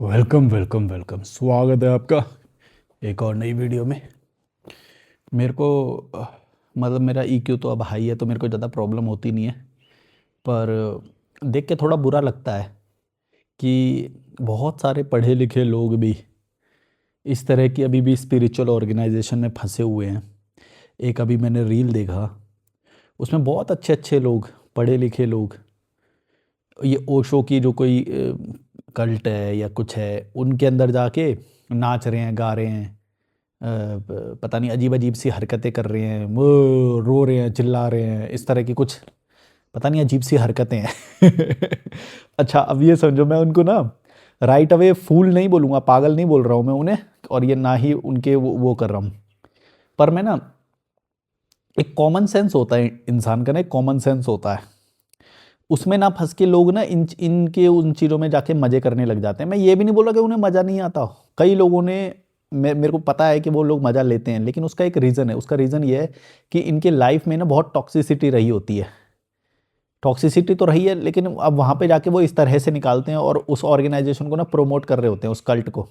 Welcome welcome welcome, स्वागत है आपका एक और नई वीडियो में। मेरे को मतलब मेरा ईक्यू तो अब हाई है, तो मेरे को ज़्यादा प्रॉब्लम होती नहीं है। पर देख के थोड़ा बुरा लगता है कि बहुत सारे पढ़े लिखे लोग भी इस तरह की अभी भी स्पिरिचुअल ऑर्गेनाइजेशन में फंसे हुए हैं। एक अभी मैंने रील देखा, उसमें बहुत अच्छे अच्छे लोग, पढ़े लिखे लोग, ये ओशो की जो कोई कल्ट है या कुछ है, उनके अंदर जाके नाच रहे हैं, गा रहे हैं, पता नहीं अजीब अजीब सी हरकतें कर रहे हैं, वो रो रहे हैं, चिल्ला रहे हैं, इस तरह की कुछ पता नहीं अजीब सी हरकतें हैं। अच्छा, अब ये समझो, मैं उनको ना राइट अवे फूल नहीं बोलूँगा, पागल नहीं बोल रहा हूँ मैं उन्हें, और ये ना ही उनके वो कर रहा हूँ। पर मैं ना, एक कॉमन सेंस होता है इंसान का, ना एक कॉमन सेंस होता है, उसमें ना फंस के लोग ना इनके उन चीज़ों में जाके मज़े करने लग जाते हैं। मैं ये भी नहीं बोल रहा कि उन्हें मज़ा नहीं आता, कई लोगों ने, मेरे को पता है कि वो लोग मज़ा लेते हैं, लेकिन उसका एक रीज़न है। उसका रीज़न ये है कि इनके लाइफ में ना बहुत टॉक्सिसिटी रही होती है। टॉक्सिसिटी तो रही है, लेकिन अब वहाँ पे जाके वो इस तरह से निकालते हैं और उस ऑर्गेनाइजेशन को ना प्रमोट कर रहे होते हैं, उस कल्ट को।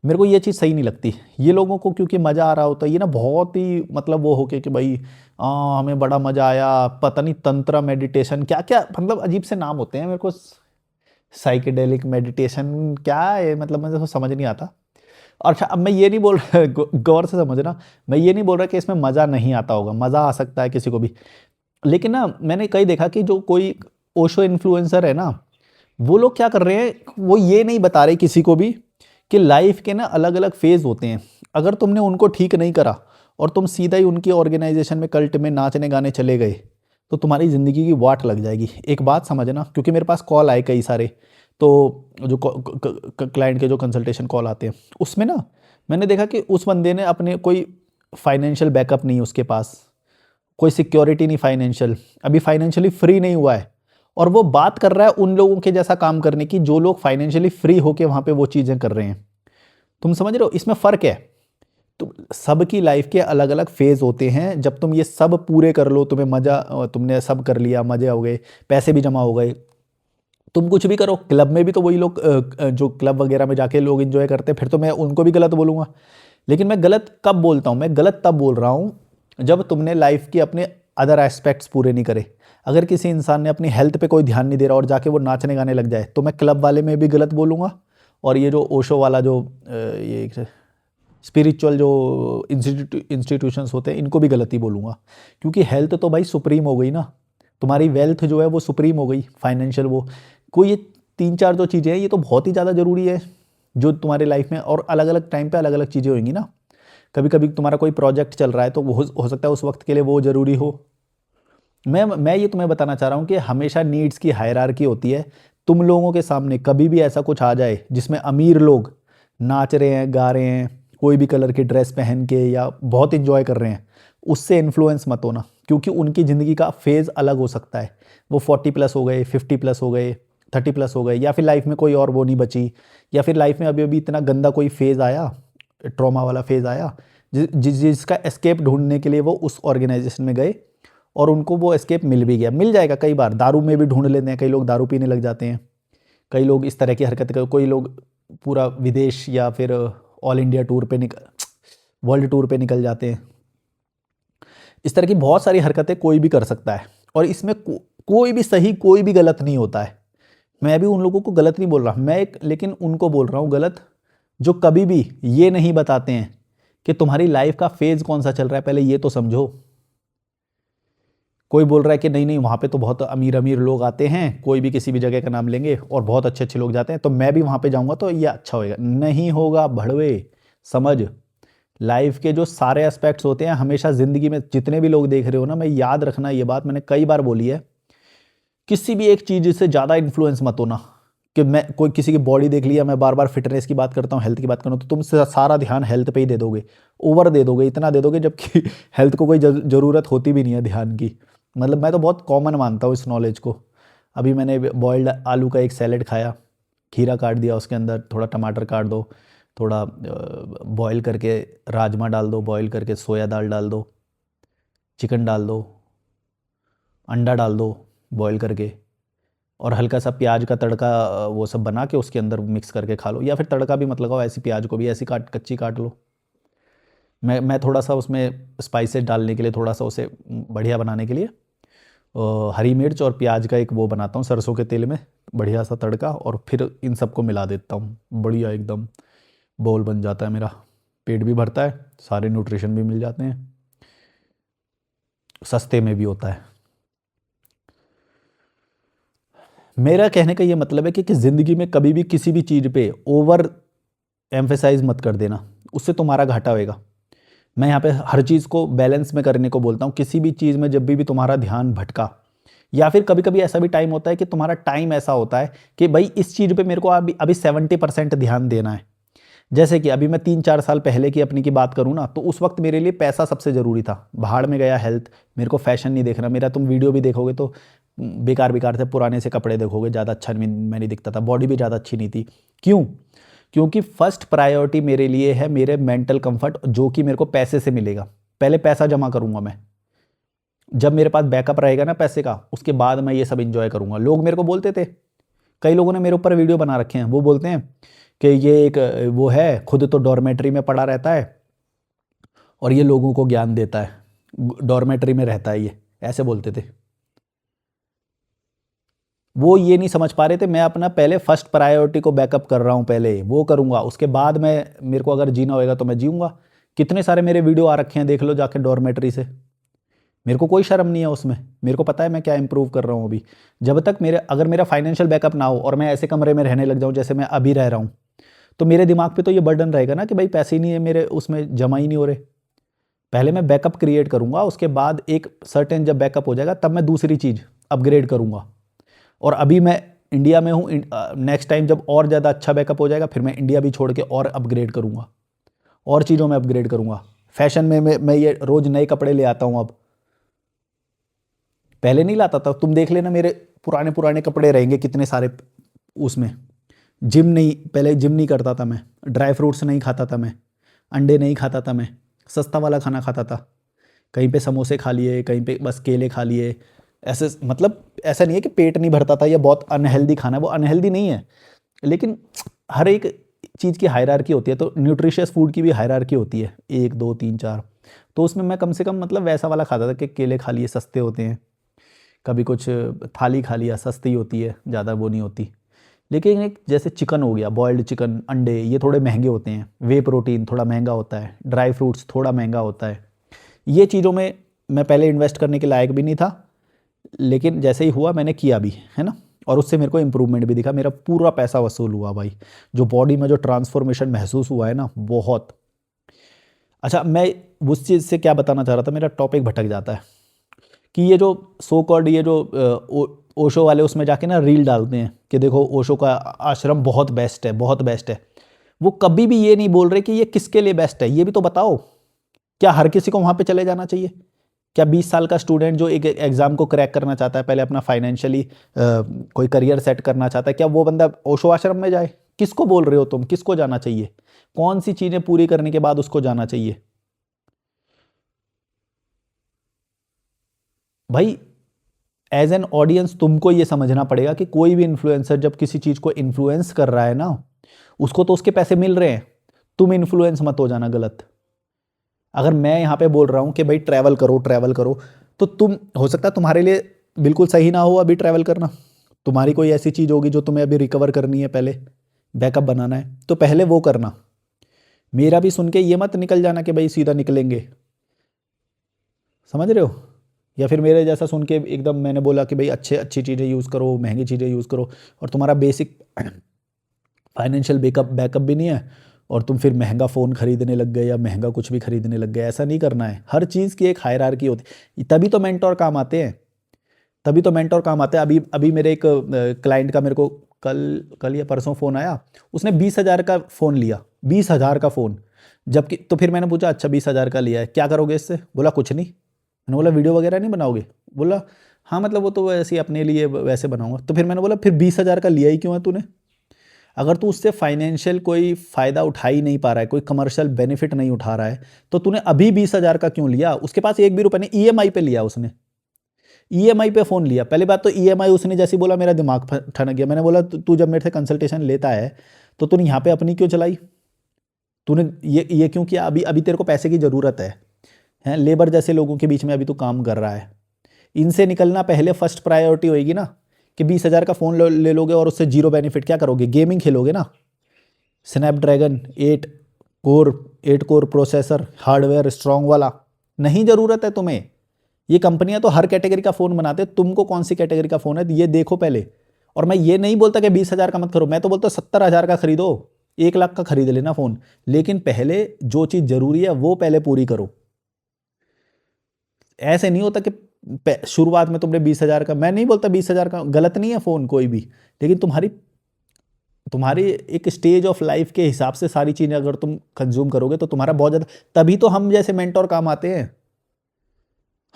मेरे को ये चीज़ सही नहीं लगती। ये लोगों को क्योंकि मज़ा आ रहा होता है, ये ना बहुत ही मतलब वो होके कि भाई हमें बड़ा मज़ा आया, पता नहीं तंत्र मेडिटेशन क्या क्या, मतलब अजीब से नाम होते हैं। मेरे को साइकेडेलिक मेडिटेशन क्या है, मतलब मुझे तो समझ नहीं आता। और अच्छा, अब मैं ये नहीं बोल रहा, गौर से समझना, मैं ये नहीं बोल रहा कि इसमें मज़ा नहीं आता होगा, मज़ा आ सकता है किसी को भी। लेकिन ना मैंने कई देखा कि जो कोई ओशो इन्फ्लुएंसर है ना, वो लोग क्या कर रहे हैं, वो ये नहीं बता रहे किसी को भी कि लाइफ के ना अलग अलग फेज होते हैं। अगर तुमने उनको ठीक नहीं करा और तुम सीधा ही उनकी ऑर्गेनाइजेशन में, कल्ट में नाचने गाने चले गए, तो तुम्हारी ज़िंदगी की वाट लग जाएगी। एक बात समझना, क्योंकि मेरे पास कॉल आए कई सारे, तो जो क्लाइंट के जो कंसल्टेशन कॉल आते हैं, उसमें ना मैंने देखा कि उस बंदे ने अपने कोई फाइनेंशियल बैकअप नहीं है उसके पास, कोई सिक्योरिटी नहीं फाइनेंशियल, अभी फाइनेंशियली फ्री नहीं हुआ है, और वो बात कर रहा है उन लोगों के जैसा काम करने की जो लोग फाइनेंशियली फ्री होके वहां पे वो चीजें कर रहे हैं। तुम समझ रहे हो, इसमें फर्क है। तो सबकी लाइफ के अलग अलग फेज होते हैं। जब तुम ये सब पूरे कर लो, तुम्हें मजा, तुमने सब कर लिया, मजे हो गए, पैसे भी जमा हो गए, तुम कुछ भी करो। क्लब में भी तो वही लोग जो क्लब वगैरह में जाके लोग एंजॉय करते हैं, फिर तो मैं उनको भी गलत बोलूंगा। लेकिन मैं गलत कब बोलता हूँ, मैं गलत तब बोल रहा हूँ जब तुमने लाइफ के अपने अदर एस्पेक्ट्स पूरे नहीं करे। अगर किसी इंसान ने अपनी हेल्थ पे कोई ध्यान नहीं दे रहा और जाके वो नाचने गाने लग जाए, तो मैं क्लब वाले में भी गलत बोलूँगा, और ये जो ओशो वाला जो ये स्पिरिचुअल जो इंस्टीट्यूशंस होते हैं, इनको भी गलत ही बोलूँगा। क्योंकि हेल्थ तो भाई सुप्रीम हो गई ना, तुम्हारी वेल्थ जो है वो सुप्रीम हो गई, फाइनेंशियल वो, कोई ये तीन चार जो चीज़ें हैं, ये तो बहुत ही ज़्यादा ज़रूरी है जो तुम्हारे लाइफ में, और अलग अलग टाइम पे अलग अलग चीज़ें होंगी ना। कभी कभी तुम्हारा कोई प्रोजेक्ट चल रहा है, तो वो हो सकता है उस वक्त के लिए वो ज़रूरी हो। मैं ये तुम्हें बताना चाह रहा हूँ कि हमेशा नीड्स की हायरार्की होती है। तुम लोगों के सामने कभी भी ऐसा कुछ आ जाए जिसमें अमीर लोग नाच रहे हैं, गा रहे हैं, कोई भी कलर की ड्रेस पहन के, या बहुत इंजॉय कर रहे हैं, उससे इन्फ्लुएंस मत होना। क्योंकि उनकी ज़िंदगी का फेज़ अलग हो सकता है। वो 40+ हो गए, 50+ हो गए, 30+ हो गए, या फिर लाइफ में कोई और वो नहीं बची, या फिर लाइफ में अभी अभी इतना गंदा कोई फेज़ आया, ट्रॉमा वाला फेज़ आया, जिसका एस्केप ढूंढने के लिए वो उस ऑर्गेनाइजेशन में गए, और उनको वो एस्केप मिल भी गया। मिल जाएगा, कई बार दारू में भी ढूंढ लेते हैं, कई लोग दारू पीने लग जाते हैं, कई लोग इस तरह की हरकत कर, कोई लोग पूरा विदेश या फिर ऑल इंडिया टूर पे निकल, वर्ल्ड टूर पे निकल जाते हैं। इस तरह की बहुत सारी हरकतें कोई भी कर सकता है, और इसमें कोई भी सही, कोई भी गलत नहीं होता है। मैं भी उन लोगों को गलत नहीं बोल रहा, मैं एक, लेकिन उनको बोल रहा हूँ गलत जो कभी भी ये नहीं बताते हैं कि तुम्हारी लाइफ का फेज कौन सा चल रहा है, पहले ये तो समझो। कोई बोल रहा है कि नहीं नहीं, वहाँ पे तो बहुत अमीर अमीर लोग आते हैं, कोई भी किसी भी जगह का नाम लेंगे और बहुत अच्छे अच्छे लोग जाते हैं, तो मैं भी वहाँ पे जाऊँगा तो ये अच्छा होएगा। नहीं होगा भड़वे। समझ, लाइफ के जो सारे एस्पेक्ट्स होते हैं, हमेशा ज़िंदगी में जितने भी लोग देख रहे हो ना, मैं याद रखना, ये बात मैंने कई बार बोली है, किसी भी एक चीज़ से ज़्यादा इन्फ्लुएंस मत होना। कि मैं कोई किसी की बॉडी देख लिया, मैं बार बार फिटनेस की बात करता हूँ, हेल्थ की बात करूँ, तो तुम सारा ध्यान हेल्थ पे ही दे दोगे, ओवर दे दोगे, इतना दे दोगे, जबकि हेल्थ को कोई ज़रूरत होती भी नहीं है ध्यान की। मतलब मैं तो बहुत कॉमन मानता हूँ इस नॉलेज को। अभी मैंने बॉइल्ड आलू का एक सैलेड खाया, खीरा काट दिया, उसके अंदर थोड़ा टमाटर काट दो, थोड़ा बॉईल करके राजमा डाल दो, बॉईल करके सोया दाल डाल दो, चिकन डाल दो, अंडा डाल दो बॉईल करके, और हल्का सा प्याज का तड़का वो सब बना के उसके अंदर मिक्स करके खा लो, या फिर तड़का भी मत लगाओ, ऐसी प्याज को भी ऐसी कच्ची काट लो। मैं थोड़ा सा उसमें स्पाइसेस डालने के लिए, थोड़ा सा उसे बढ़िया बनाने के लिए हरी मिर्च और प्याज का एक वो बनाता हूँ सरसों के तेल में, बढ़िया सा तड़का, और फिर इन सबको मिला देता हूँ, बढ़िया एकदम बोल बन जाता है मेरा। पेट भी भरता है, सारे न्यूट्रिशन भी मिल जाते हैं, सस्ते में भी होता है। मेरा कहने का ये मतलब है कि ज़िंदगी में कभी भी किसी भी चीज़ पे ओवर एम्फेसाइज मत कर देना, उससे तुम्हारा घाटा होएगा। मैं यहाँ पे हर चीज़ को बैलेंस में करने को बोलता हूँ। किसी भी चीज़ में जब भी तुम्हारा ध्यान भटका, या फिर कभी कभी ऐसा भी टाइम होता है कि तुम्हारा टाइम ऐसा होता है कि भाई इस चीज़ पे मेरे को अभी अभी 70% ध्यान देना है। जैसे कि अभी मैं 3-4 साल पहले की अपनी की बात करूँ ना, तो उस वक्त मेरे लिए पैसा सबसे ज़रूरी था, भाड़ में गया हेल्थ, मेरे को फैशन नहीं देखना। मेरा तुम वीडियो भी देखोगे तो बेकार बेकार से पुराने से कपड़े देखोगे, ज़्यादा अच्छा मैं नहीं दिखता था, बॉडी भी ज़्यादा अच्छी नहीं थी। क्यों? क्योंकि फर्स्ट प्रायोरिटी मेरे लिए है मेरे मेंटल कंफर्ट, जो कि मेरे को पैसे से मिलेगा। पहले पैसा जमा करूंगा मैं, जब मेरे पास बैकअप रहेगा ना पैसे का, उसके बाद मैं ये सब इंजॉय करूंगा। लोग मेरे को बोलते थे, कई लोगों ने मेरे ऊपर वीडियो बना रखे हैं, वो बोलते हैं कि ये एक वो है, खुद तो डॉर्मेट्री में पड़ा रहता है और ये लोगों को ज्ञान देता है, डॉर्मेट्री में रहता है ये, ऐसे बोलते थे। वो ये नहीं समझ पा रहे थे मैं अपना पहले फर्स्ट प्रायोरिटी को बैकअप कर रहा हूँ, पहले वो करूँगा, उसके बाद मैं, मेरे को अगर जीना होएगा तो मैं जीऊँगा। कितने सारे मेरे वीडियो आ रखे हैं, देख लो जाके डॉर्मेट्री से, मेरे को कोई शर्म नहीं है उसमें। मेरे को पता है मैं क्या इंप्रूव कर रहा हूँ अभी। जब तक मेरे, अगर मेरा फाइनेंशियल बैकअप ना हो और मैं ऐसे कमरे में रहने लग जाऊँ जैसे मैं अभी रह रहा हूँ, तो मेरे दिमाग पे तो ये बर्डन रहेगा ना कि भाई पैसे ही नहीं है मेरे, उसमें जमा ही नहीं हो रहे। पहले मैं बैकअप क्रिएट करूँगा, उसके बाद एक सर्टेन जब बैकअप हो जाएगा तब मैं दूसरी चीज़ अपग्रेड करूँगा। और अभी मैं इंडिया में हूँ, नेक्स्ट टाइम जब और ज़्यादा अच्छा बैकअप हो जाएगा फिर मैं इंडिया भी छोड़ के और अपग्रेड करूँगा, और चीज़ों में अपग्रेड करूँगा। फैशन में मैं ये रोज़ नए कपड़े ले आता हूँ अब, पहले नहीं लाता था। तुम देख लेना मेरे पुराने पुराने कपड़े रहेंगे कितने सारे उसमें। जिम नहीं, पहले जिम नहीं करता था मैं, ड्राई फ्रूट्स नहीं खाता था मैं, अंडे नहीं खाता था मैं, सस्ता वाला खाना खाता था, कहीं पे समोसे खा लिए, कहीं पे बस केले खा लिए। ऐसे मतलब ऐसा नहीं है कि पेट नहीं भरता था या बहुत अनहेल्दी खाना है, वो अनहेल्दी नहीं है, लेकिन हर एक चीज़ की हायरार्की होती है, तो न्यूट्रिशियस फूड की भी हायरार्की होती है, 1 2 3 4। तो उसमें मैं कम से कम मतलब वैसा वाला खाता था कि केले खा लिए, सस्ते होते हैं, कभी कुछ थाली खा लिया, सस्ती होती है, ज़्यादा वो नहीं होती। लेकिन एक जैसे चिकन हो गया, बॉयल्ड चिकन, अंडे, ये थोड़े महंगे होते हैं, वे प्रोटीन थोड़ा महंगा होता है, ड्राई फ्रूट्स थोड़ा महंगा होता है। ये चीज़ों में मैं पहले इन्वेस्ट करने के लायक भी नहीं था, लेकिन जैसे ही हुआ मैंने किया भी, है ना, और उससे मेरे को इम्प्रूवमेंट भी दिखा, मेरा पूरा पैसा वसूल हुआ भाई। जो बॉडी में जो ट्रांसफॉर्मेशन महसूस हुआ है ना, बहुत। अच्छा, मैं उस चीज़ से क्या बताना चाह रहा था, मेरा टॉपिक भटक जाता है, कि ये जो सो कॉल्ड ये जो ओशो वाले उसमें जाके ना रील डालते हैं कि देखो ओशो का आश्रम बहुत बेस्ट है, बहुत बेस्ट है। वो कभी भी ये नहीं बोल रहे कि ये किसके लिए बेस्ट है, ये भी तो बताओ। क्या हर किसी को वहाँ पे चले जाना चाहिए? क्या 20 साल का स्टूडेंट जो एक एग्ज़ाम को क्रैक करना चाहता है, पहले अपना फाइनेंशियली कोई करियर सेट करना चाहता है, क्या वो बंदा ओशो आश्रम में जाए? किसको बोल रहे हो तुम, किसको जाना चाहिए? कौन सी चीज़ें पूरी करने के बाद उसको जाना चाहिए? भाई एज एन ऑडियंस तुमको ये समझना पड़ेगा कि कोई भी इन्फ्लुएंसर जब किसी चीज़ को इन्फ्लुएंस कर रहा है ना, उसको तो उसके पैसे मिल रहे हैं, तुम इन्फ्लुएंस मत हो जाना गलत। अगर मैं यहाँ पे बोल रहा हूँ कि भाई ट्रैवल करो ट्रैवल करो, तो तुम, हो सकता है तुम्हारे लिए बिल्कुल सही ना हो अभी ट्रैवल करना, तुम्हारी कोई ऐसी चीज़ होगी जो तुम्हें अभी रिकवर करनी है, पहले बैकअप बनाना है, तो पहले वो करना। मेरा भी सुन के ये मत निकल जाना कि भाई सीधा निकलेंगे, समझ रहे हो? या फिर मेरे जैसा सुन के एकदम मैंने बोला कि भाई अच्छी चीज़ें यूज़ करो, महंगी चीज़ें यूज़ करो, और तुम्हारा बेसिक फाइनेंशियल बैकअप बैकअप भी नहीं है, और तुम फिर महंगा फ़ोन खरीदने लग गए या महंगा कुछ भी खरीदने लग गए। ऐसा नहीं करना है, हर चीज़ की एक हायरार्की होती है, तभी तो मेंटोर काम आते हैं, तभी तो मेंटोर काम आता है। अभी अभी मेरे एक क्लाइंट का मेरे को कल कल या परसों फ़ोन आया, उसने 20,000 का फ़ोन लिया, 20,000 का फ़ोन, जबकि, तो फिर मैंने पूछा अच्छा 20,000 का लिया है, क्या करोगे इससे? बोला कुछ नहीं। मैंने बोला वीडियो वगैरह नहीं बनाओगे? बोला हाँ मतलब वो तो वैसे ही अपने लिए वैसे बनाऊंगा। तो फिर मैंने बोला फिर 20,000 का लिया ही क्यों है तूने? अगर तू उससे फाइनेंशियल कोई फ़ायदा उठा ही नहीं पा रहा है, कोई कमर्शियल बेनिफिट नहीं उठा रहा है, तो तूने अभी 20,000 का क्यों लिया? उसके पास एक भी रुपये नहीं, ईएमआई पे लिया उसने। ईएमआई पे फ़ोन लिया। पहली बात तो ईएमआई, उसने जैसे ही बोला मेरा दिमाग ठनक गया। मैंने बोला तू जब मेरे से कंसल्टेशन लेता है तो तूने यहाँ पे अपनी क्यों चलाई, तूने ये क्यों किया? अभी अभी तेरे को पैसे की ज़रूरत है, हैं? लेबर जैसे लोगों के बीच में अभी तू काम कर रहा है। इनसे निकलना पहले फर्स्ट प्रायोरिटी होएगी ना, कि 20,000 का फ़ोन ले लोगे और उससे जीरो बेनिफिट। क्या करोगे? गेमिंग खेलोगे ना। Snapdragon 8 core processor, hardware strong वाला, नहीं ज़रूरत है तुम्हें। ये कंपनियां तो हर कैटेगरी का फ़ोन बनाते हैं, तुमको कौन सी कैटेगरी का फ़ोन है ये देखो पहले। और मैं ये नहीं बोलता कि 20,000 का मत करो, मैं तो बोलता 70,000 का खरीदो, 1 लाख का खरीद लेना फ़ोन, लेकिन पहले जो चीज़ ज़रूरी है वो पहले पूरी करो। ऐसे नहीं होता कि शुरुआत में तुमने 20,000 का, मैं नहीं बोलता 20,000 का गलत नहीं है फ़ोन कोई भी, लेकिन तुम्हारी एक स्टेज ऑफ लाइफ के हिसाब से सारी चीज़ें अगर तुम कंज्यूम करोगे तो तुम्हारा बहुत ज़्यादा, तभी तो हम जैसे मेंटोर काम आते हैं।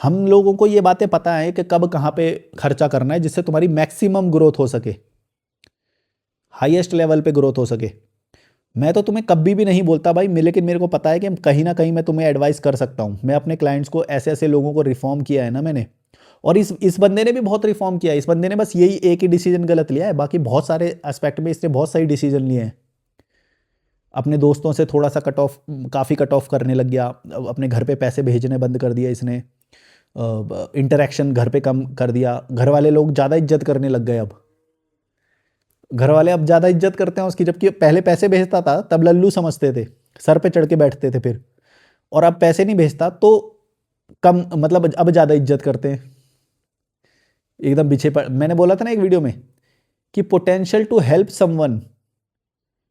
हम लोगों को ये बातें पता है कि कब कहाँ पे खर्चा करना है जिससे तुम्हारी मैक्सिमम ग्रोथ हो सके, हाईएस्ट लेवल पे ग्रोथ हो सके। मैं तो तुम्हें कभी भी नहीं बोलता भाई, लेकिन मेरे को पता है कि कहीं ना कहीं मैं तुम्हें एडवाइस कर सकता हूँ। मैं अपने क्लाइंट्स को, ऐसे ऐसे लोगों को रिफॉर्म किया है ना मैंने, और इस बंदे ने भी बहुत रिफॉर्म किया है। इस बंदे ने बस यही एक ही डिसीजन गलत लिया है, बाकी बहुत सारे एस्पेक्ट में इसने बहुत सही डिसीजन लिए हैं। अपने दोस्तों से थोड़ा सा काफ़ी कट ऑफ करने लग गया, अपने घर पे पैसे भेजने बंद कर दिया इसने, इंटरेक्शन घर पे कम कर दिया। घर वाले लोग ज़्यादा इज्जत करने लग गए। अब घर वाले अब ज़्यादा इज्जत करते हैं उसकी, जबकि पहले पैसे भेजता था तब लल्लू समझते थे, सर पे चढ़ के बैठते थे फिर, और अब पैसे नहीं भेजता तो कम, मतलब अब ज़्यादा इज्जत करते हैं, एकदम पीछे पड़। मैंने बोला था ना एक वीडियो में कि potential to help someone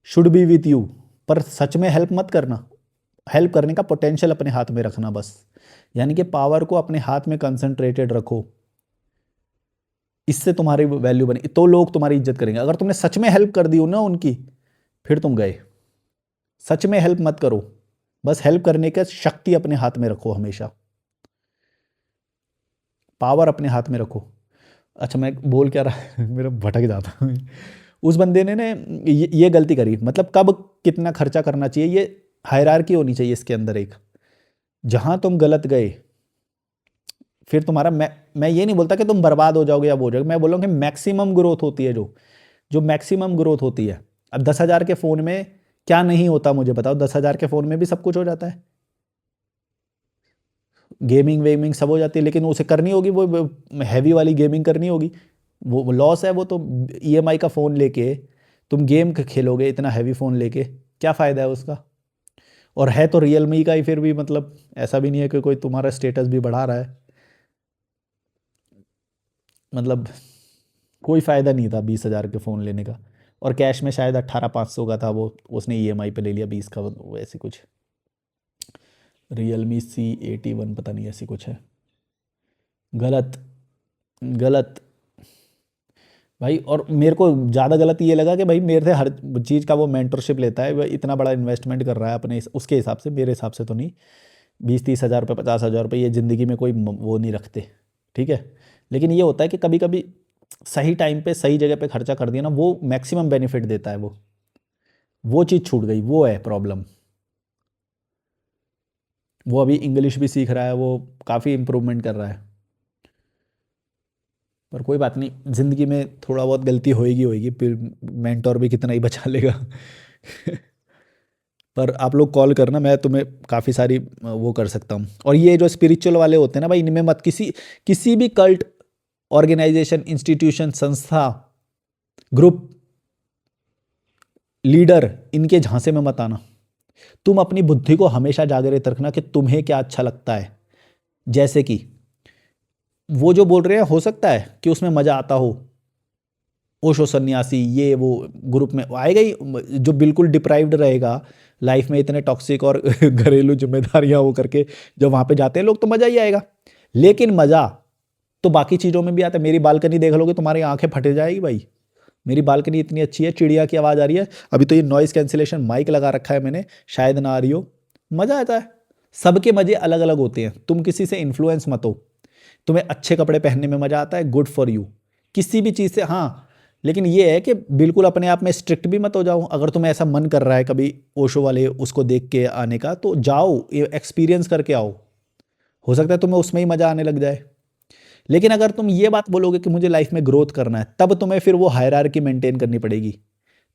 should be with you, पर सच में हेल्प मत करना। हेल्प करने का पोटेंशियल अपने हाथ में रखना बस, यानी कि पावर को अपने हाथ में कंसंट्रेटेड रखो, इससे तुम्हारी वैल्यू बनी तो लोग तुम्हारी इज्जत करेंगे। अगर तुमने सच में हेल्प कर दी हो ना उनकी, फिर तुम गए। सच में हेल्प मत करो, बस हेल्प करने का शक्ति अपने हाथ में रखो, हमेशा पावर अपने हाथ में रखो। अच्छा, मैं बोल क्या रहा मेरा भटक जाता हूँ। उस बंदे ने ये गलती करी, मतलब कब कितना खर्चा करना चाहिए, ये हायरार्की होनी चाहिए इसके अंदर एक। जहाँ तुम गलत गए फिर तुम्हारा, मैं ये नहीं बोलता कि तुम बर्बाद हो जाओगे या वो हो जाओगे, मैं बोल रहा हूँ कि मैक्सिमम ग्रोथ होती है, जो मैक्सिमम ग्रोथ होती है। अब 10,000 के फ़ोन में क्या नहीं होता मुझे बताओ? 10,000 के फ़ोन में भी सब कुछ हो जाता है, गेमिंग वेमिंग सब हो जाती है, लेकिन उसे करनी होगी वो हैवी वाली गेमिंग करनी होगी, वो लॉस है। वो तो ईएमआई का फ़ोन लेके तुम गेम खेलोगे, इतना हैवी फ़ोन लेके क्या फ़ायदा है उसका? और है तो रियलमी का ही फिर भी, मतलब ऐसा भी नहीं है कि कोई तुम्हारा स्टेटस भी बढ़ा रहा है, मतलब कोई फ़ायदा नहीं था 20,000 के फ़ोन लेने का। और कैश में शायद 18,500 का था वो, उसने ईएमआई पे ले लिया 20 का, वो ऐसे कुछ रियलमी C81 पता नहीं ऐसी कुछ है। गलत, गलत भाई। और मेरे को ज़्यादा गलत ये लगा कि भाई मेरे से हर चीज़ का वो मेंटरशिप लेता है, वह इतना बड़ा इन्वेस्टमेंट कर रहा है अपने, उसके हिसाब से, मेरे हिसाब से तो नहीं। 20-30 हज़ार रुपये, 50,000 रुपये ये ज़िंदगी में कोई वो नहीं रखते, ठीक है। लेकिन ये होता है कि कभी कभी सही टाइम पे सही जगह पे खर्चा कर दिया ना, वो मैक्सिमम बेनिफिट देता है। वो चीज़ छूट गई, वो है प्रॉब्लम। वो अभी इंग्लिश भी सीख रहा है, वो काफ़ी इम्प्रूवमेंट कर रहा है, पर कोई बात नहीं, ज़िंदगी में थोड़ा बहुत गलती होएगी होएगी, फिर मेंटोर भी कितना ही बचा लेगा। पर आप लोग कॉल करना, मैं तुम्हें काफ़ी सारी वो कर सकता हूँ। और ये जो स्पिरिचुअल वाले होते हैं ना भाई, इनमें मत, किसी भी कल्ट, ऑर्गेनाइजेशन, इंस्टीट्यूशन, संस्था, ग्रुप, लीडर, इनके झांसे में मत आना। तुम अपनी बुद्धि को हमेशा जागृत रखना कि तुम्हें क्या अच्छा लगता है। जैसे कि वो जो बोल रहे हैं, हो सकता है कि उसमें मज़ा आता हो, ओशो सन्यासी, ये वो ग्रुप में आएगा ही, जो बिल्कुल डिप्राइव्ड रहेगा लाइफ में, इतने टॉक्सिक और घरेलू जिम्मेदारियां वो करके जब वहाँ पे जाते हैं लोग, तो मज़ा ही आएगा। लेकिन मज़ा तो बाकी चीज़ों में भी आता है। मेरी बालकनी देख लोगे, तुम्हारी आंखें फट जाएगी भाई। मेरी बालकनी इतनी अच्छी है, चिड़िया की आवाज़ आ रही है। अभी तो ये नॉइज़ कैंसिलेशन माइक लगा रखा है मैंने, शायद ना आ रही हो। मज़ा आता है। सबके मज़े अलग अलग होते हैं, तुम किसी से इन्फ्लुएंस मत हो। तुम्हें अच्छे कपड़े पहनने में मज़ा आता है, गुड फॉर यू। किसी भी चीज़ से, हाँ, लेकिन ये है कि बिल्कुल अपने आप में स्ट्रिक्ट भी मत हो जाओ। अगर तुम्हें ऐसा मन कर रहा है कभी ओशो वाले उसको देख के आने का, तो जाओ, एक्सपीरियंस करके आओ, हो सकता है तुम्हें उसमें ही मज़ा आने लग जाए। लेकिन अगर तुम ये बात बोलोगे कि मुझे लाइफ में ग्रोथ करना है, तब तुम्हें फिर वो हायरार्की मेंटेन करनी पड़ेगी।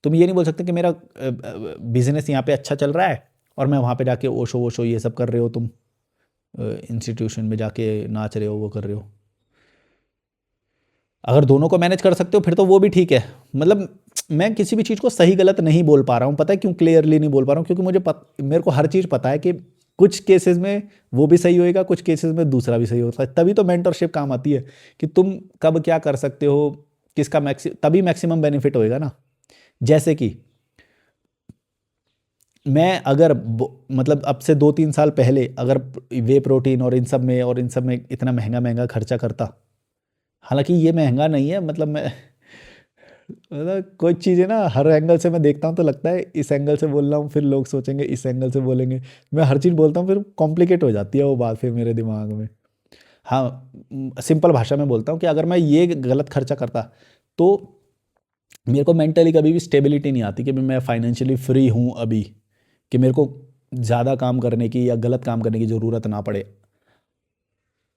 तुम ये नहीं बोल सकते कि मेरा बिजनेस यहाँ पे अच्छा चल रहा है और मैं वहाँ पे जाके ओशो वोशो ये सब कर रहे हो, तुम इंस्टीट्यूशन में जाके नाच रहे हो, वो कर रहे हो। अगर दोनों को मैनेज कर सकते हो फिर तो वो भी ठीक है। मतलब मैं किसी भी चीज़ को सही गलत नहीं बोल पा रहा हूँ, पता है क्यों क्लियरली नहीं बोल पा रहा हूँ? क्योंकि मेरे को हर चीज़ पता है कि कुछ केसेस में वो भी सही होएगा, कुछ केसेस में दूसरा भी सही होता है। तभी तो मेंटरशिप काम आती है कि तुम कब क्या कर सकते हो, किसका तभी मैक्सिमम बेनिफिट होएगा ना। जैसे कि मैं अगर मतलब अब से 2-3 साल पहले अगर वे प्रोटीन और इन सब में इतना महंगा महंगा खर्चा करता, हालांकि ये महंगा नहीं है, मतलब मैं मतलब कोई चीज़ें ना हर एंगल से मैं देखता हूँ तो लगता है इस एंगल से बोल रहा हूँ, फिर लोग सोचेंगे इस एंगल से बोलेंगे। मैं हर चीज़ बोलता हूँ फिर कॉम्प्लिकेट हो जाती है वो बात फिर मेरे दिमाग में। हाँ, सिंपल भाषा में बोलता हूँ कि अगर मैं ये गलत खर्चा करता तो मेरे को मेंटली कभी भी स्टेबिलिटी नहीं आती कि मैं फाइनेंशियली फ्री हूँ अभी, कि मेरे को ज़्यादा काम करने की या गलत काम करने की ज़रूरत ना पड़े।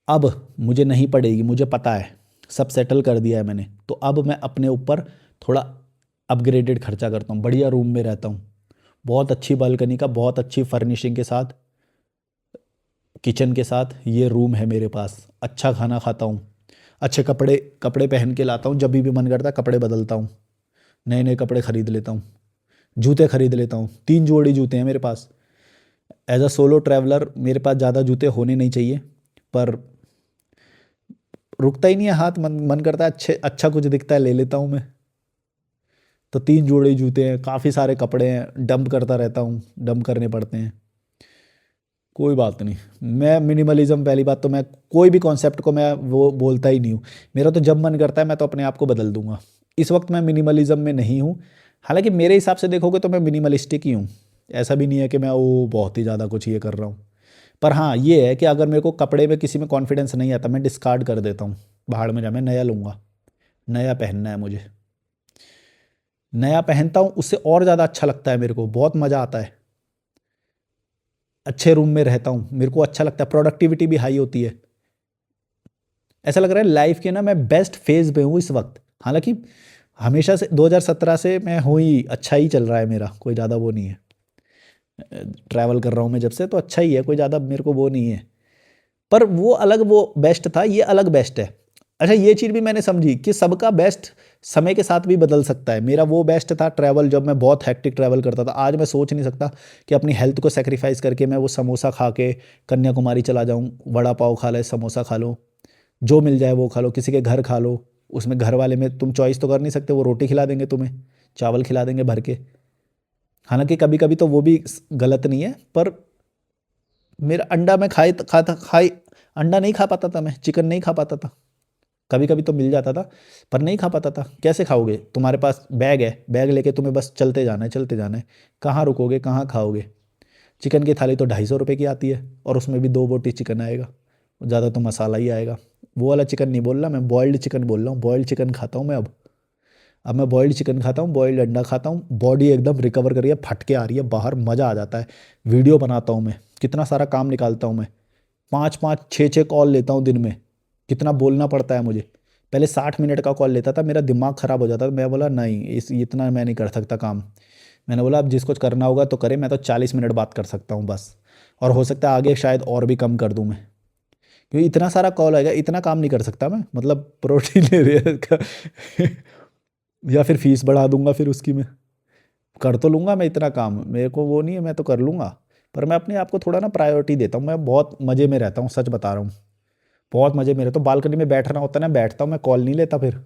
अब मुझे नहीं पड़ेगी, मुझे पता है, सब सेटल कर दिया है मैंने। तो अब मैं अपने ऊपर थोड़ा अपग्रेडेड खर्चा करता हूँ, बढ़िया रूम में रहता हूँ, बहुत अच्छी बालकनी का, बहुत अच्छी फर्निशिंग के साथ, किचन के साथ ये रूम है मेरे पास। अच्छा खाना खाता हूँ, अच्छे कपड़े कपड़े पहन के लाता हूँ, जब भी मन करता है कपड़े बदलता हूँ, नए नए कपड़े खरीद लेता हूँ, जूते खरीद लेता हूँ, 3 जोड़ी जूते हैं मेरे पास। एज अ सोलो ट्रैवलर मेरे पास ज़्यादा जूते होने नहीं चाहिए, पर रुकता ही नहीं है हाथ, मन करता है अच्छा कुछ दिखता है ले लेता हूँ मैं। तो 3 जोड़े जूते हैं, काफ़ी सारे कपड़े हैं, डंप करता रहता हूँ, डंप करने पड़ते हैं। कोई बात नहीं, मैं मिनिमलिज्म, पहली बात तो मैं कोई भी कॉन्सेप्ट को मैं वो बोलता ही नहीं हूँ। मेरा तो जब मन करता है मैं तो अपने आप को बदल दूंगा। इस वक्त मैं मिनिमलिज्म में नहीं हूँ। हालांकि मेरे हिसाब से देखोगे तो मैं मिनिमलिस्टिक ही हूँ। ऐसा भी नहीं है कि मैं वो बहुत ही ज़्यादा कुछ ये कर रहा हूँ। पर हाँ ये है कि अगर मेरे को कपड़े में किसी में कॉन्फिडेंस नहीं आता, मैं डिस्कार्ड कर देता हूँ, भाड़ में जा, मैं नया लूँगा। नया पहनना है मुझे, नया पहनता हूँ, उससे और ज़्यादा अच्छा लगता है, मेरे को बहुत मज़ा आता है। अच्छे रूम में रहता हूँ, मेरे को अच्छा लगता है, प्रोडक्टिविटी भी हाई होती है। ऐसा लग रहा है लाइफ के ना मैं बेस्ट फेज पे हूँ इस वक्त। हालांकि हमेशा से 2017 से मैं हूँ ही, अच्छा ही चल रहा है मेरा, कोई ज़्यादा वो नहीं है। ट्रैवल कर रहा हूँ मैं जब से, तो अच्छा ही है, कोई ज़्यादा मेरे को वो नहीं है। पर वो अलग वो बेस्ट था, ये अलग बेस्ट है। अच्छा ये चीज़ भी मैंने समझी कि सबका बेस्ट समय के साथ भी बदल सकता है। मेरा वो बेस्ट था ट्रैवल, जब मैं बहुत हैक्टिक ट्रैवल करता था। आज मैं सोच नहीं सकता कि अपनी हेल्थ को सेक्रीफाइस करके मैं वो समोसा खा के कन्याकुमारी चला जाऊँ, वड़ा पाव खा ले, समोसा खा लो, जो मिल जाए वो खा लो, किसी के घर खा लो। उसमें घर वाले में तुम चॉइस तो कर नहीं सकते, वो रोटी खिला देंगे तुम्हें, चावल खिला देंगे भर के। हालांकि कभी कभी तो वो भी गलत नहीं है, पर मेरा अंडा मैं खाई, अंडा नहीं खा पाता था, मैं चिकन नहीं खा पाता था। कभी कभी तो मिल जाता था, पर नहीं खा पाता था। कैसे खाओगे? तुम्हारे पास बैग है, बैग लेके तुम्हें बस चलते जाना है, चलते जाना है, कहाँ रुकोगे, कहाँ खाओगे? चिकन की थाली तो 250 रुपये की आती है, और उसमें भी 2 बोटी चिकन आएगा, ज़्यादा तो मसाला ही आएगा। वो वाला चिकन नहीं बोल रहा मैं, बॉयल्ड चिकन बोल रहा हूँ। बॉयल्ड चिकन खाता हूँ मैं अब मैं बॉयल्ड चिकन खाता हूँ, बॉयल्ड अंडा खाता हूँ। बॉडी एकदम रिकवर कर रही है, फट के आ रही है बाहर, मज़ा आ जाता है। वीडियो बनाता हूँ मैं, कितना सारा काम निकालता हूँ मैं, 5-5 6-6 कॉल लेता हूँ दिन में। कितना बोलना पड़ता है मुझे। पहले 60 मिनट का कॉल लेता था, मेरा दिमाग ख़राब हो जाता था। मैं बोला नहीं, इस इतना मैं नहीं कर सकता काम। मैंने बोला अब जिसको करना होगा तो करे, मैं तो 40 मिनट बात कर सकता हूँ बस। और हो सकता है आगे शायद और भी कम कर दूँ मैं, क्योंकि इतना सारा कॉल आएगा, इतना काम नहीं कर सकता मैं, मतलब प्रोटीन एरिया का या फिर फीस बढ़ा दूंगा फिर उसकी मैं। कर तो लूँगा मैं इतना काम, मेरे को वो नहीं है, मैं तो कर लूँगा। पर मैं अपने आप को थोड़ा ना प्रायोरिटी देता हूँ। मैं बहुत मज़े में रहता हूँ, सच बता रहा हूँ, बहुत मज़े में रहता हूँ। बालकनी में बैठना होता है ना, बैठता हूँ मैं, कॉल नहीं लेता फिर।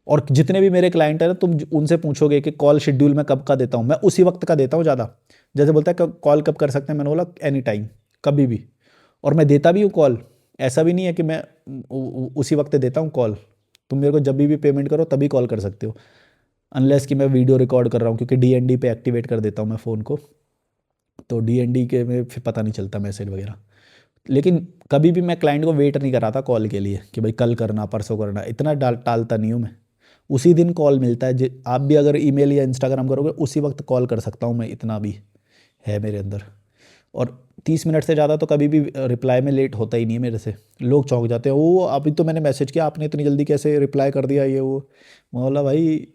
और जितने भी मेरे क्लाइंट हैं ना, तुम उनसे पूछोगे कि कॉल शेड्यूल मैं कब का देता हूँ, मैं उसी वक्त का देता हूँ ज़्यादा। जैसे बोलता है कॉल कब कर सकते हैं, मैंने बोला एनी टाइम, कभी भी। और मैं देता भी हूँ कॉल। ऐसा भी नहीं है कि मैं उसी वक्त देता हूँ कॉल। तुम मेरे को जब भी पेमेंट करो तभी कॉल कर सकते हो, अनलेस कि मैं वीडियो रिकॉर्ड कर रहा हूँ, क्योंकि डीएनडी पे एक्टिवेट कर देता हूँ मैं फ़ोन को। तो डीएनडी के में फिर पता नहीं चलता मैसेज वगैरह। लेकिन कभी भी मैं क्लाइंट को वेट नहीं कराता कॉल के लिए कि भाई कल करना, परसों करना, इतना टालता नहीं हूँ मैं। उसी दिन कॉल मिलता है। आप भी अगर ईमेल या इंस्टाग्राम करोगे, उसी वक्त कॉल कर सकता हूँ मैं, इतना भी है मेरे अंदर। और 30 मिनट से ज़्यादा तो कभी भी रिप्लाई में लेट होता ही नहीं है मेरे से। लोग चौंक जाते हैं, वो अभी तो मैंने मैसेज किया, आपने इतनी जल्दी कैसे रिप्लाई कर दिया, ये वो। मैं बोला भाई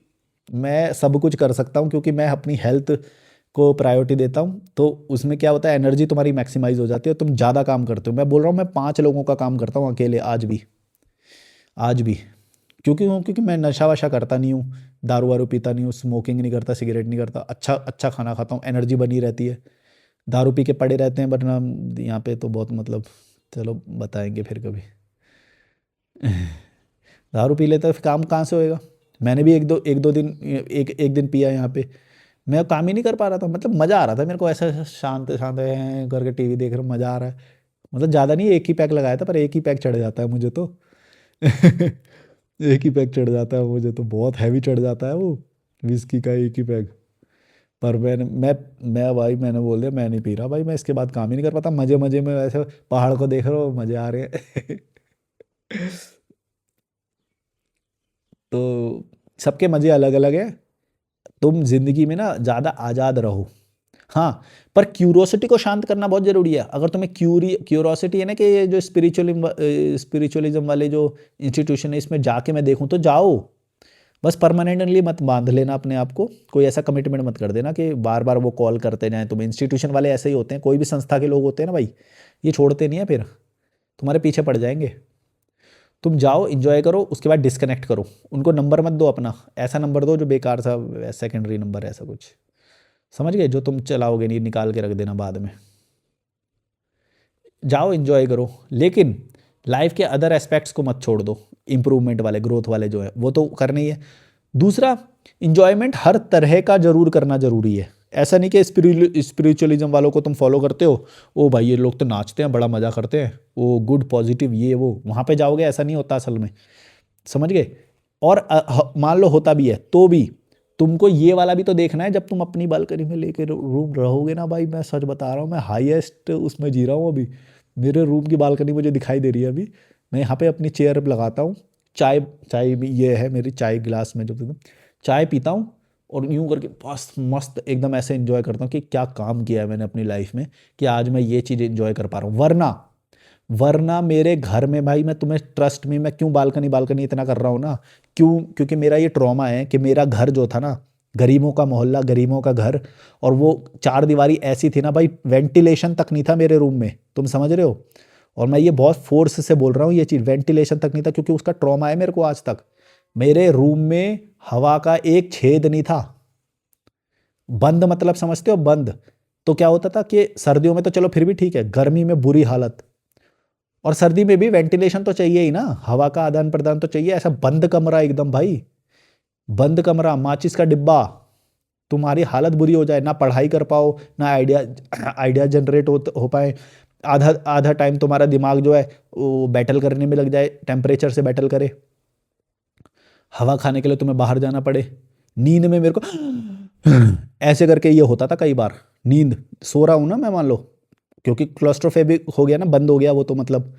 मैं सब कुछ कर सकता हूँ क्योंकि मैं अपनी हेल्थ को प्रायोरिटी देता हूँ, तो उसमें क्या होता है, एनर्जी तुम्हारी मैक्सिमाइज हो जाती है, तुम ज़्यादा काम करते हो। मैं बोल रहा हूँ मैं 5 लोगों का काम करता हूँ अकेले आज भी, आज भी। क्योंकि मैं नशा वशा करता नहीं हूँ, दारू वारू पीता नहीं हूँ, स्मोकिंग नहीं करता, सिगरेट नहीं करता, अच्छा अच्छा खाना खाता हूँ, एनर्जी बनी रहती है। दारू पी के पड़े रहते हैं वरना यहाँ पे तो बहुत मतलब, चलो बताएंगे फिर कभी। दारू पी लेता है, फिर काम कहाँ से होएगा। मैंने भी एक दो दिन, एक दिन पिया यहाँ पे, मैं काम ही नहीं कर पा रहा था, मतलब मज़ा आ रहा था मेरे को, ऐसा ऐसा शांत शांत है करके टीवी देख रहा हूँ, मज़ा आ रहा है। मतलब ज़्यादा नहीं, एक ही पैक लगाया था, पर एक ही पैक चढ़ जाता है मुझे तो। एक ही पैक चढ़ जाता है मुझे तो, बहुत हैवी चढ़ जाता है वो विस्की का एक ही पैक। पर मैं भाई मैंने बोल दिया मैं नहीं पी रहा भाई, मैं इसके बाद काम ही नहीं कर पाता, मजे मजे में ऐसे पहाड़ को देख रहा हूँ, मजे आ रहे हैं। तो सबके मजे अलग अलग है। तुम जिंदगी में ना ज़्यादा आज़ाद रहो। हाँ, पर क्यूरोसिटी को शांत करना बहुत ज़रूरी है। अगर तुम्हें क्यूरोसिटी है ना कि ये जो स्पिरिचुअलिज्म वाले जो इंस्टीट्यूशन है इसमें जाके मैं देखूं, तो जाओ। बस परमानेंटली मत बांध लेना अपने आप को, कोई ऐसा कमिटमेंट मत कर देना कि बार बार वो कॉल करते जाएं तुम्हें। इंस्टीट्यूशन वाले ऐसे ही होते हैं, कोई भी संस्था के लोग होते हैं ना भाई, ये छोड़ते नहीं है, फिर तुम्हारे पीछे पड़ जाएंगे। तुम जाओ, इंजॉय करो, उसके बाद डिस्कनेक्ट करो। उनको नंबर मत दो अपना, ऐसा नंबर दो जो बेकार सा सेकेंडरी नंबर है, ऐसा कुछ, समझ गए, जो तुम चलाओगे नहीं, निकाल के रख देना बाद में। जाओ इंजॉय करो, लेकिन लाइफ के अदर एस्पेक्ट्स को मत छोड़ दो, इंप्रूवमेंट वाले, ग्रोथ वाले जो है वो तो करने ही है। दूसरा, इंजॉयमेंट हर तरह का जरूर करना जरूरी है। ऐसा नहीं कि स्पिरिचुअलिज्म वालों को तुम फॉलो करते हो, ओ भाई ये लोग तो नाचते हैं, बड़ा मजा करते हैं, वो गुड पॉजिटिव ये वो, वहाँ पे जाओगे, ऐसा नहीं होता असल में, समझ गए। और मान लो होता भी है तो भी तुमको ये वाला भी तो देखना है, जब तुम अपनी बालकनी में लेके रूम रहोगे ना भाई, मैं सच बता रहा हूँ, मैं हाईएस्ट उसमें जी रहा हूँ अभी। मेरे रूम की बालकनी मुझे दिखाई दे रही है अभी। मैं यहाँ पे अपनी चेयर लगाता हूँ, चाय, चाय भी ये है मेरी चाय गिलास में, जो चाय पीता हूँ, और यूं करके बस मस्त एकदम ऐसे एंजॉय करता हूँ कि क्या काम किया है मैंने अपनी लाइफ में, कि आज मैं ये चीज़ एंजॉय कर पा रहा हूँ। वरना वरना मेरे घर में भाई, मैं तुम्हें ट्रस्ट में, मैं क्यों बालकनी बालकनी इतना कर रहा हूँ ना, क्यों, क्योंकि मेरा ये ट्रॉमा है कि मेरा घर जो था ना, गरीबों का मोहल्ला, गरीबों का घर, और वो चार दीवारी ऐसी थी ना भाई, वेंटिलेशन तक नहीं था मेरे रूम में, तुम समझ रहे हो। और मैं ये बहुत फोर्स से बोल रहा हूँ, ये चीज़ वेंटिलेशन तक नहीं था, क्योंकि उसका ट्रॉमा है मेरे को आज तक। मेरे रूम में हवा का एक छेद नहीं था, बंद मतलब समझते हो, बंद। तो क्या होता था कि सर्दियों में तो चलो फिर भी ठीक है, गर्मी में बुरी हालत। और सर्दी में भी वेंटिलेशन तो चाहिए ही ना, हवा का आदान प्रदान तो चाहिए। ऐसा बंद कमरा एकदम भाई, बंद कमरा, माचिस का डिब्बा, तुम्हारी हालत बुरी हो जाए, ना पढ़ाई कर पाओ, ना आइडिया आइडिया जनरेट हो पाए। आधा आधा टाइम तुम्हारा दिमाग जो है वो बैटल करने में लग जाए, टेम्परेचर से बैटल करे, हवा खाने के लिए तुम्हें बाहर जाना पड़े। नींद में मेरे को ऐसे करके ये होता था कई बार, नींद सो रहा हूँ ना मैं, मान लो, क्योंकि क्लोस्ट्रोफेबिक हो गया ना, बंद हो गया वो तो मतलब,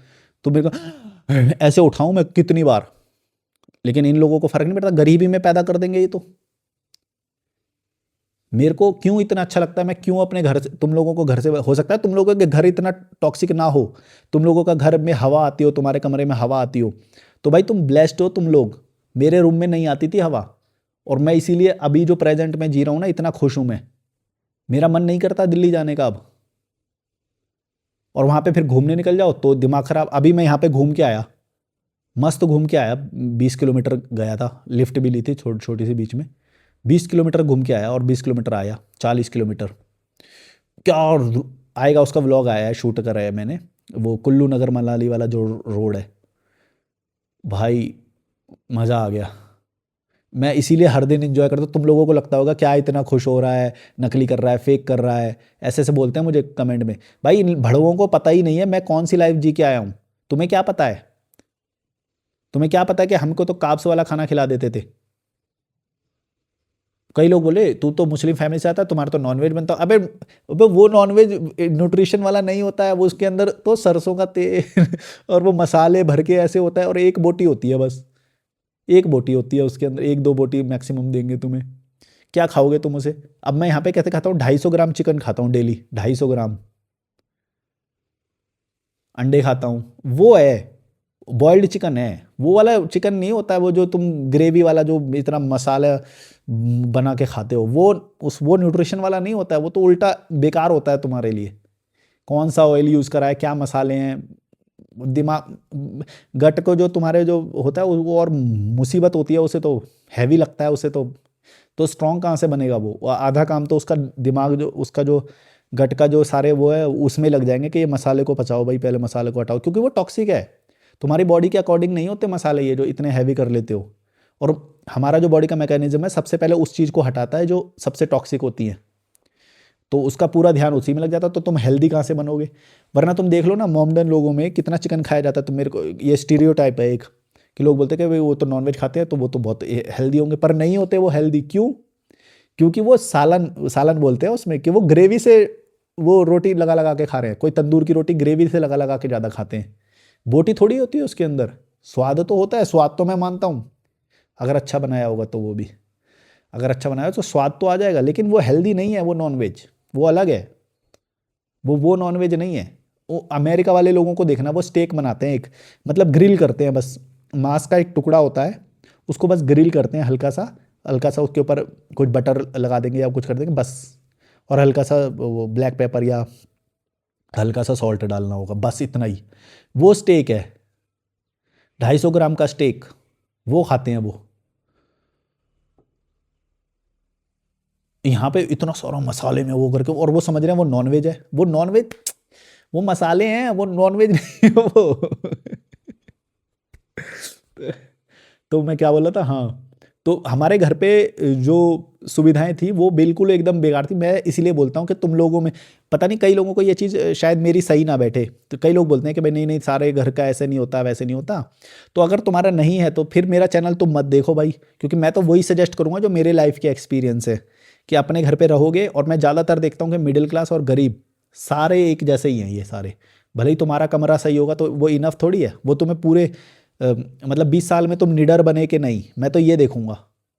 तो मेरे को ऐसे उठाऊं मैं कितनी बार। लेकिन इन लोगों को फर्क नहीं पड़ता, गरीबी में पैदा कर देंगे ये तो। मेरे को क्यों इतना अच्छा लगता है, मैं क्यों अपने घर से, तुम लोगों को घर से, हो सकता है तुम लोगों के घर इतना टॉक्सिक ना हो, तुम लोगों का घर में हवा आती हो, तुम्हारे कमरे में हवा आती हो, तो भाई तुम ब्लेस्ड हो तुम लोग। मेरे रूम में नहीं आती थी हवा, और मैं इसीलिए अभी जो प्रेजेंट में जी रहा हूँ ना, इतना खुश हूँ मैं। मेरा मन नहीं करता दिल्ली जाने का अब। और वहाँ पे फिर घूमने निकल जाओ तो दिमाग खराब। अभी मैं यहाँ पे घूम के आया, मस्त घूम के आया, 20 किलोमीटर गया था, लिफ्ट भी ली थी छोटी छोटी सी बीच में, 20 किलोमीटर घूम के आया, और 20 किलोमीटर आया, 40 किलोमीटर। क्या और आएगा, उसका व्लॉग आया है, शूट करा है मैंने, वो कुल्लू नगर मनाली वाला जो रोड है भाई, मज़ा आ गया। मैं इसीलिए हर दिन एंजॉय करता हूँ। तुम लोगों को लगता होगा क्या इतना खुश हो रहा है, नकली कर रहा है, फेक कर रहा है, ऐसे ऐसे बोलते हैं मुझे कमेंट में। भाई इन भड़वों को पता ही नहीं है मैं कौन सी लाइफ जी के आया हूँ। तुम्हें क्या पता है, तुम्हें क्या पता है कि हमको तो कार्ब्स वाला खाना खिला देते थे। कई लोग बोले तू तो मुस्लिम फैमिली से आता है, तुम्हारा तो नॉनवेज बनता है। अबे वो नॉनवेज न्यूट्रिशन वाला नहीं होता है, वो उसके अंदर तो सरसों का तेल और वो मसाले भर के ऐसे होता है, और एक बोटी होती है बस, एक बोटी होती है उसके अंदर, एक दो बोटी मैक्सिमम देंगे तुम्हें। क्या खाओगे तुम उसे। अब मैं यहाँ पे कैसे खाता हूँ, 250 ग्राम चिकन खाता हूँ डेली, 250 ग्राम। अंडे खाता हूँ, वो है बॉइल्ड चिकन है। वो वाला चिकन नहीं होता है वो जो तुम ग्रेवी वाला जो इतना मसाला बना के खाते हो, वो न्यूट्रिशन वाला नहीं होता है, वो तो उल्टा बेकार होता है तुम्हारे लिए। कौन सा ऑयल यूज़ करा है, क्या मसाले हैं, दिमाग गट को जो तुम्हारे जो होता है वो और मुसीबत होती है उसे, तो हैवी लगता है उसे, तो स्ट्रॉन्ग कहाँ से बनेगा वो आधा काम तो उसका दिमाग जो उसका जो गट का जो सारे वो है उसमें लग जाएंगे कि ये मसाले को पचाओ भाई, पहले मसाले को हटाओ, क्योंकि वो टॉक्सिक है। तुम्हारी बॉडी के अकॉर्डिंग नहीं होते मसाले ये जो इतने हैवी कर लेते हो। और हमारा जो बॉडी का मैकेनिज्म है सबसे पहले उस चीज़ को हटाता है जो सबसे टॉक्सिक होती है, तो उसका पूरा ध्यान उसी में लग जाता है, तो तुम हेल्दी कहाँ से बनोगे। वरना तुम देख लो ना, मोमडन लोगों में कितना चिकन खाया जाता है। तो मेरे को ये स्टीरियोटाइप है एक, कि लोग बोलते हैं कि भाई वो तो नॉनवेज खाते हैं तो वो तो बहुत हेल्दी होंगे, पर नहीं होते वो हेल्दी। क्यों? क्योंकि वो सालन सालन बोलते हैं उसमें, कि वो ग्रेवी से वो रोटी लगा लगा के खा रहे हैं। कोई तंदूर की रोटी ग्रेवी से लगा लगा के ज़्यादा खाते हैं, बोटी थोड़ी होती है उसके अंदर। स्वाद तो होता है, स्वाद तो मैं मानता हूँ, अगर अच्छा बनाया होगा तो वो भी, अगर अच्छा बनाया हो तो स्वाद तो आ जाएगा, लेकिन वो हेल्दी नहीं है, वो नॉनवेज वो अलग है। वो नॉनवेज नहीं है। वो अमेरिका वाले लोगों को देखना, वो स्टेक बनाते हैं एक, मतलब ग्रिल करते हैं बस, मांस का एक टुकड़ा होता है, उसको बस ग्रिल करते हैं हल्का सा उसके ऊपर कुछ बटर लगा देंगे या कुछ कर देंगे बस, और हल्का सा वो ब्लैक पेपर या हल्का सा सॉल्ट डालना होगा, बस इतना ही। वो स्टेक है, 250 ग्राम का स्टेक, वो खाते हैं वो। यहाँ पे इतना सारा मसाले में वो करके, और वो समझ रहे हैं वो नॉनवेज है। वो नॉनवेज, वो मसाले हैं, वो नॉनवेज नहीं है वो। तो मैं क्या बोल रहा था, हाँ, तो हमारे घर पे जो सुविधाएं थी वो बिल्कुल एकदम बेकार थी। मैं इसीलिए बोलता हूँ कि तुम लोगों में, पता नहीं कई लोगों को ये चीज़ शायद मेरी सही ना बैठे, तो कई लोग बोलते हैं कि भाई नहीं नहीं सारे घर का ऐसे नहीं होता वैसे नहीं होता। तो अगर तुम्हारा नहीं है तो फिर मेरा चैनल तुम मत देखो भाई, क्योंकि मैं तो वही सजेस्ट करूंगा जो मेरे लाइफ के एक्सपीरियंस है, कि अपने घर पे रहोगे। और मैं ज़्यादातर देखता हूँ कि मिडिल क्लास और गरीब सारे एक जैसे ही हैं ये सारे। भले ही तुम्हारा कमरा सही होगा तो वो इनफ थोड़ी है, वो तुम्हें पूरे मतलब 20 साल में तुम निडर बने कि नहीं, मैं तो ये देखूंगा।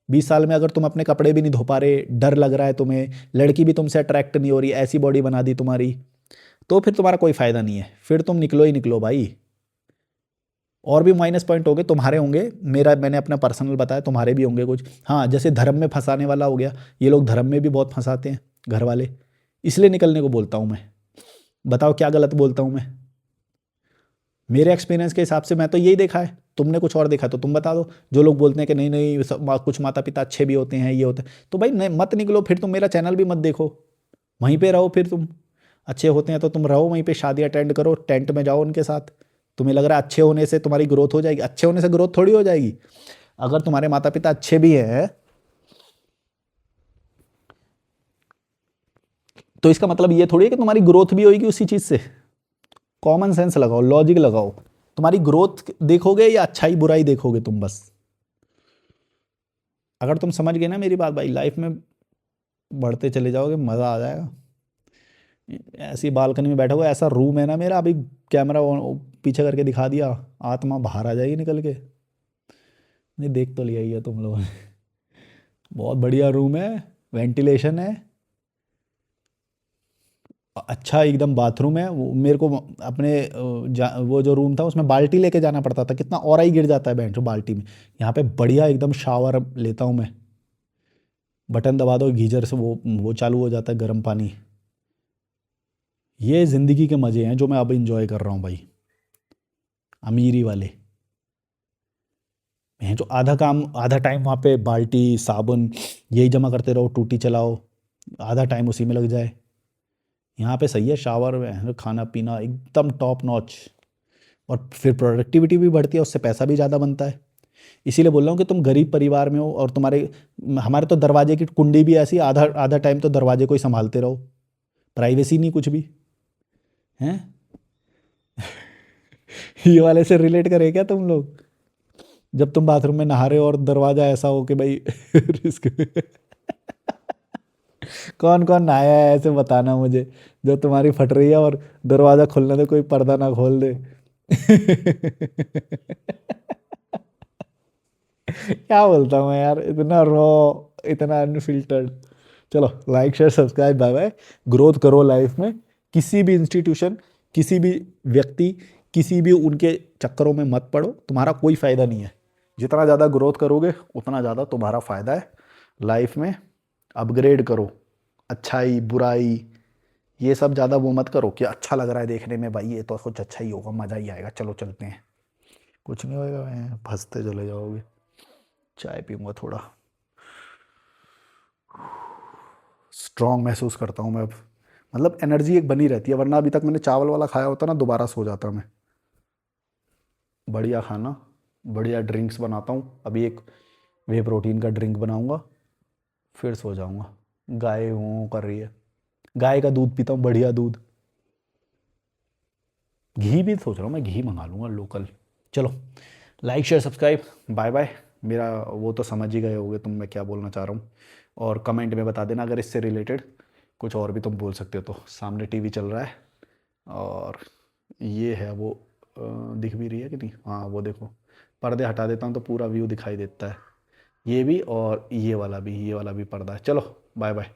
20 साल में अगर तुम अपने कपड़े भी नहीं धो पा रहे, डर लग रहा है तुम्हें, लड़की भी तुमसे अट्रैक्ट नहीं हो रही, ऐसी बॉडी बना दी तुम्हारी, तो फिर तुम्हारा कोई फायदा नहीं है, फिर तुम निकलो ही निकलो भाई। और भी माइनस पॉइंट होंगे, तुम्हारे होंगे, मैंने अपना पर्सनल बताया, तुम्हारे भी होंगे कुछ। हाँ, जैसे धर्म में फंसाने वाला हो गया, ये लोग धर्म में भी बहुत फंसाते हैं घर वाले, इसलिए निकलने को बोलता हूँ मैं। बताओ क्या गलत बोलता हूँ मैं? मेरे एक्सपीरियंस के हिसाब से मैं तो यही देखा है, तुमने कुछ और देखा तो तुम बता दो। जो लोग बोलते हैं कि नहीं नहीं कुछ माता पिता अच्छे भी होते हैं, ये होते हैं, तो भाई नहीं, मत निकलो फिर, तुम मेरा चैनल भी मत देखो, वहीं पे रहो फिर। तुम अच्छे होते हैं तो तुम रहो वहीं पे, शादी अटेंड करो, टेंट में जाओ उनके साथ। तुम्हें लग रहा है अच्छे होने से तुम्हारी ग्रोथ हो जाएगी? अच्छे होने से ग्रोथ थोड़ी हो जाएगी। अगर तुम्हारे माता पिता अच्छे भी हैं तो इसका मतलब ये थोड़ी है कि तुम्हारी ग्रोथ भी होगी उसी चीज़ से। कॉमन सेंस लगाओ, लॉजिक लगाओ। तुम्हारी ग्रोथ देखोगे या अच्छाई बुराई देखोगे तुम बस? अगर तुम समझ गए ना मेरी बात भाई, लाइफ में बढ़ते चले जाओगे, मज़ा आ जाएगा। ऐसी बालकनी में बैठा हुआ, ऐसा रूम है ना मेरा, अभी कैमरा पीछे करके दिखा दिया, आत्मा बाहर आ जाएगी निकल के। नहीं, देख तो लिया ही है तुम लोगों ने। बहुत बढ़िया रूम है, वेंटिलेशन है, अच्छा एकदम बाथरूम है। वो मेरे को अपने वो जो रूम था उसमें बाल्टी लेके जाना पड़ता था, कितना और ही गिर जाता है बैंचो बाल्टी में। यहाँ पे बढ़िया एकदम शावर लेता हूँ मैं, बटन दबा दो गीजर से, वो चालू हो जाता है गर्म पानी। ये ज़िंदगी के मज़े हैं जो मैं अब इंजॉय कर रहा हूँ भाई, अमीरी वाले। हैं जो आधा काम आधा टाइम वहाँ पे बाल्टी साबुन यही जमा करते रहो, टूटी चलाओ, आधा टाइम उसी में लग जाए। यहाँ पे सही है, शावर में खाना पीना एकदम टॉप नॉच, और फिर प्रोडक्टिविटी भी बढ़ती है, उससे पैसा भी ज़्यादा बनता है। इसीलिए बोल रहा हूँ कि तुम गरीब परिवार में हो और हमारे तो दरवाजे की कुंडी भी ऐसी, आधा आधा टाइम तो दरवाजे को ही संभालते रहो, प्राइवेसी नहीं कुछ भी। हैं? ये वाले से रिलेट करे क्या तुम लोग? जब तुम बाथरूम में नहा रहे हो और दरवाजा ऐसा हो कि भाई रिस्क। कौन कौन नहाया है ऐसे बताना मुझे, जो तुम्हारी फट रही है और दरवाजा खोलने दे, कोई पर्दा ना खोल दे। क्या बोलता हूँ मैं यार, इतना रॉ, इतना अनफिल्टर्ड। चलो, like share subscribe, bye bye. Growth करो लाइफ में, किसी भी इंस्टीट्यूशन किसी भी व्यक्ति, किसी भी उनके चक्करों में मत पड़ो, तुम्हारा कोई फ़ायदा नहीं है। जितना ज़्यादा ग्रोथ करोगे उतना ज़्यादा तुम्हारा फ़ायदा है लाइफ में। अपग्रेड करो, अच्छाई बुराई ये सब ज़्यादा वो मत करो कि अच्छा लग रहा है देखने में, भाई ये तो कुछ अच्छा ही होगा, मज़ा ही आएगा, चलो चलते हैं। कुछ नहीं होएगा, फंसते चले जाओगे। चाय पीऊँगा थोड़ा, स्ट्रॉन्ग महसूस करता हूँ मैं अब। मतलब एनर्जी एक बनी रहती है, वरना अभी तक मैंने चावल वाला खाया होता ना दोबारा सो जाता मैं। बढ़िया खाना, बढ़िया ड्रिंक्स बनाता हूँ, अभी एक वे प्रोटीन का ड्रिंक बनाऊंगा, फिर सो जाऊंगा। गाय वो कर रही है, गाय का दूध पीता हूँ, बढ़िया दूध। घी भी सोच रहा हूँ मैं, घी मंगा लूँगा लोकल। चलो, like share subscribe, bye bye. मेरा वो तो समझ ही गए होगे तुम मैं क्या बोलना चाह रहा हूँ। और कमेंट में बता देना अगर इससे रिलेटेड कुछ और भी तुम बोल सकते हो तो। सामने टीवी चल रहा है और ये है वो, दिख भी रही है कि नहीं, हाँ वो देखो। पर्दे हटा देता हूँ तो पूरा व्यू दिखाई देता है, ये भी और ये वाला भी, ये वाला भी पर्दा है। चलो बाय बाय।